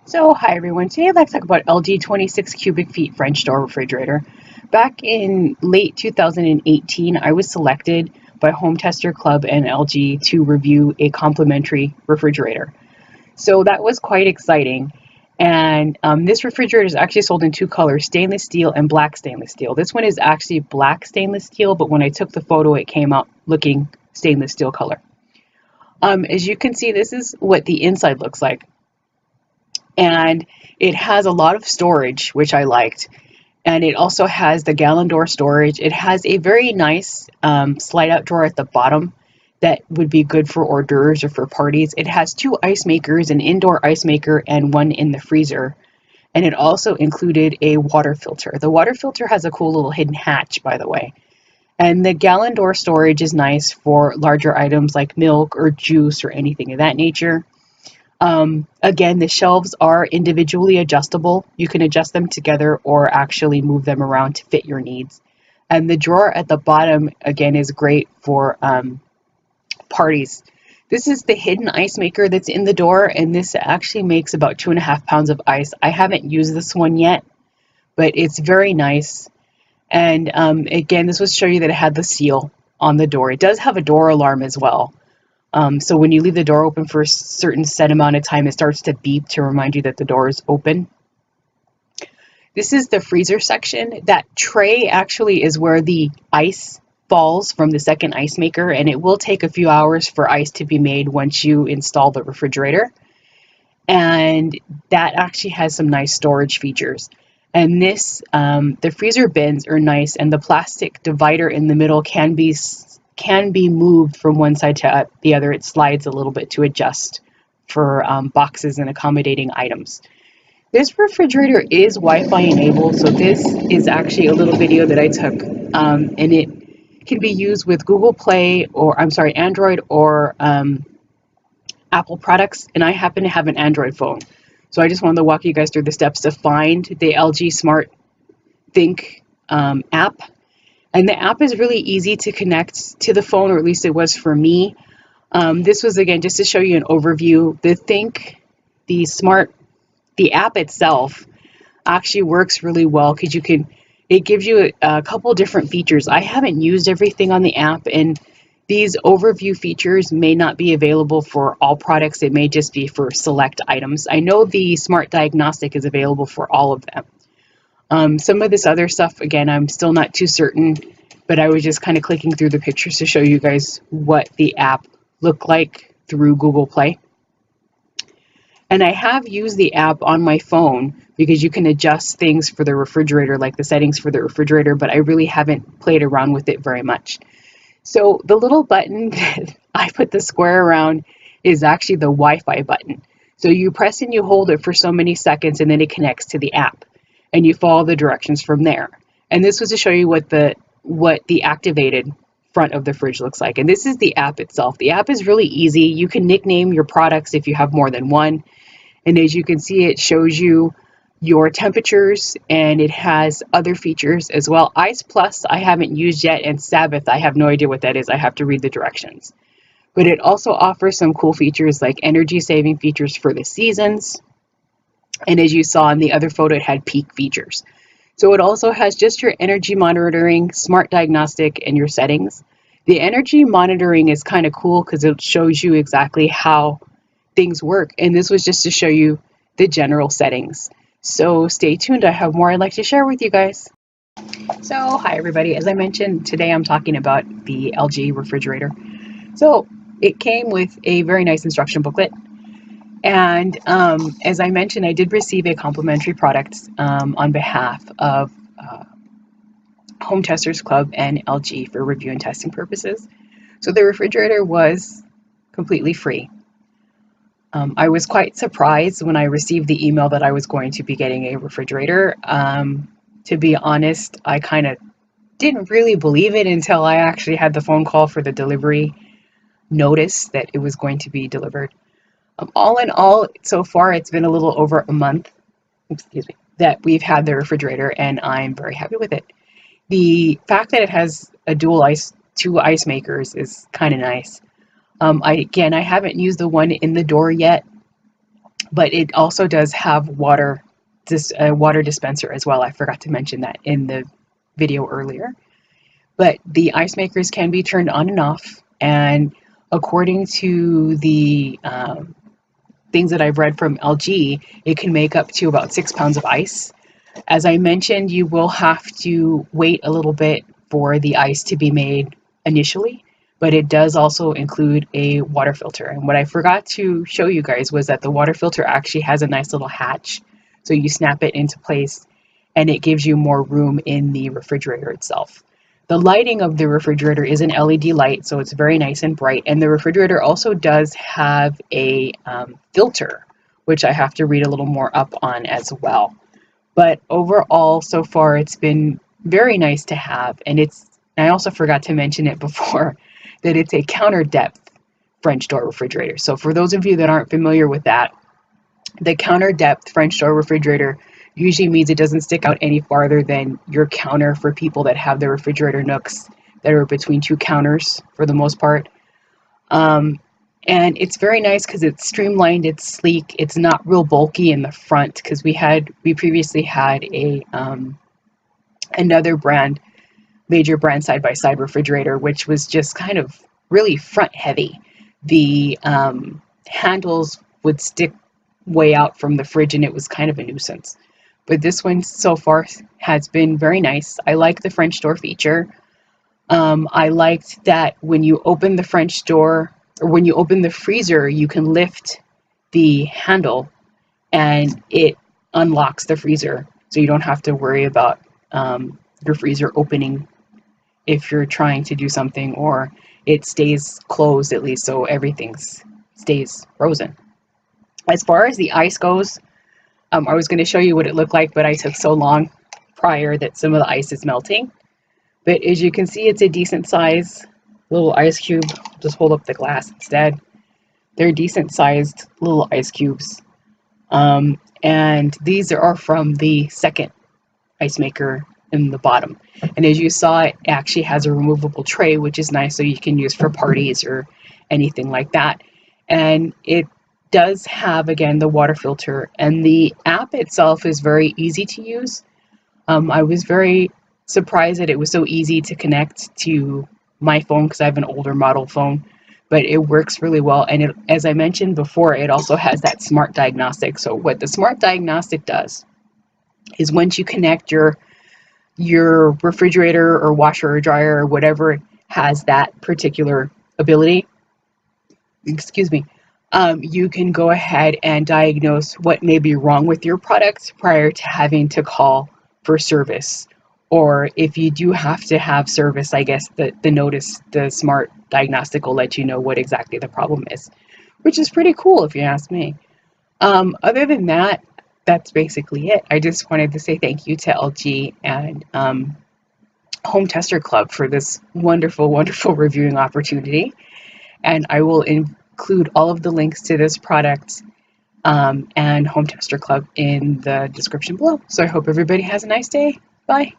So, hi everyone. Today I'd like to talk about LG 26 cubic feet French door refrigerator. Back in late 2018, I was selected by Home Tester Club and LG to review a complementary refrigerator. So that was quite exciting. And this refrigerator is actually sold in two colors, stainless steel and black stainless steel. This one is actually black stainless steel, but when I took the photo, it came out looking stainless steel color. As you can see, this is what the inside looks like. And it has a lot of storage, which I liked. And it also has the gallon door storage. It has a very nice slide out drawer at the bottom that would be good for hors d'oeuvres or for parties. It has two ice makers, an indoor ice maker and one in the freezer. And it also included a water filter. The water filter has a cool little hidden hatch, by the way. And the gallon door storage is nice for larger items like milk or juice or anything of that nature. Again, the shelves are individually adjustable. You can adjust them together or actually move them around to fit your needs. And the drawer at the bottom, again, is great for parties. This is the hidden ice maker that's in the door, and this actually makes about 2.5 pounds of ice. I haven't used this one yet, but it's very nice. And again, this was to show you that it had the seal on the door. It does have a door alarm as well. So when you leave the door open for a certain set amount of time, it starts to beep to remind you that the door is open. This is the freezer section. That tray actually is where the ice falls from the second ice maker, and it will take a few hours for ice to be made once you install the refrigerator. And that actually has some nice storage features. And this, the freezer bins are nice, and the plastic divider in the middle can be moved from one side to the other. It slides a little bit to adjust for boxes and accommodating items. This refrigerator is Wi-Fi enabled, so this is actually a little video that I took, and it can be used with Google Play or Android or Apple products, and I happen to have an Android phone. So I just wanted to walk you guys through the steps to find the LG Smart Think app. And the app is really easy to connect to the phone, or at least it was for me. This was, again, just to show you an overview. The app itself actually works really well because it gives you a couple different features. I haven't used everything on the app, and these overview features may not be available for all products. It may just be for select items. I know the Smart Diagnostic is available for all of them. Some of this other stuff, again, I'm still not too certain, but I was just kind of clicking through the pictures to show you guys what the app looked like through Google Play. And I have used the app on my phone because you can adjust things for the refrigerator, like the settings for the refrigerator, but I really haven't played around with it very much. So the little button that I put the square around is actually the Wi-Fi button. So you press and you hold it for so many seconds, and then it connects to the app. And you follow the directions from there. And this was to show you what the activated front of the fridge looks like. And this is the app itself. The app is really easy. You can nickname your products if you have more than one. And as you can see, it shows you your temperatures, and it has other features as well. Ice Plus I haven't used yet, and Sabbath I have no idea what that is. I have to read the directions. But it also offers some cool features like energy saving features for the seasons. And as you saw in the other photo, it had peak features. So it also has just your energy monitoring, Smart Diagnostic, and your settings. The energy monitoring is kind of cool because it shows you exactly how things work. And this was just to show you the general settings. So stay tuned. I have more I'd like to share with you guys. So hi everybody. As I mentioned, today I'm talking about the LG refrigerator. So it came with a very nice instruction booklet. And as I mentioned, I did receive a complimentary product on behalf of Home Testers Club and LG for review and testing purposes. So the refrigerator was completely free. I was quite surprised when I received the email that I was going to be getting a refrigerator. To be honest, I kind of didn't really believe it until I actually had the phone call for the delivery notice that it was going to be delivered. All in all, so far, it's been a little over a month, that we've had the refrigerator, and I'm very happy with it. The fact that it has a two ice makers is kind of nice. I haven't used the one in the door yet, but it also does have water dispenser as well. I forgot to mention that in the video earlier. But the ice makers can be turned on and off, and according to the things that I've read from LG, it can make up to about 6 pounds of ice. As I mentioned, you will have to wait a little bit for the ice to be made initially, but it does also include a water filter. And what I forgot to show you guys was that the water filter actually has a nice little hatch. So you snap it into place and it gives you more room in the refrigerator itself. The lighting of the refrigerator is an LED light, so it's very nice and bright. And the refrigerator also does have a filter, which I have to read a little more up on as well. But overall, so far, it's been very nice to have. And I also forgot to mention it before, that it's a counter depth French door refrigerator. So for those of you that aren't familiar with that, the counter depth French door refrigerator usually means it doesn't stick out any farther than your counter for people that have their refrigerator nooks that are between two counters for the most part. And it's very nice because it's streamlined, it's sleek, it's not real bulky in the front, because we previously had another major brand side-by-side refrigerator, which was just kind of really front heavy. The handles would stick way out from the fridge and it was kind of a nuisance. But this one so far has been very nice. I like the French door feature. I liked that when you open the French door, or when you open the freezer, you can lift the handle and it unlocks the freezer. So you don't have to worry about your freezer opening if you're trying to do something, or it stays closed at least, so everything stays frozen. As far as the ice goes, I was going to show you what it looked like, but I took so long prior that some of the ice is melting. But as you can see, it's a decent size little ice cube. Just hold up the glass instead. They're decent sized little ice cubes. And these are from the second ice maker in the bottom. And as you saw, it actually has a removable tray, which is nice, so you can use for parties or anything like that. And it does have, again, the water filter, and the app itself is very easy to use. I was very surprised that it was so easy to connect to my phone because I have an older model phone, but it works really well. And as I mentioned before, it also has that smart diagnostic. So what the smart diagnostic does is once you connect your refrigerator or washer or dryer or whatever has that particular ability, excuse me, you can go ahead and diagnose what may be wrong with your product prior to having to call for service. Or if you do have to have service, I guess the smart diagnostic will let you know what exactly the problem is, which is pretty cool if you ask me. Other than that, that's basically it. I just wanted to say thank you to LG and Home Tester Club for this wonderful, wonderful reviewing opportunity. And I will include all of the links to this product and Home Tester Club in the description below. So I hope everybody has a nice day. Bye.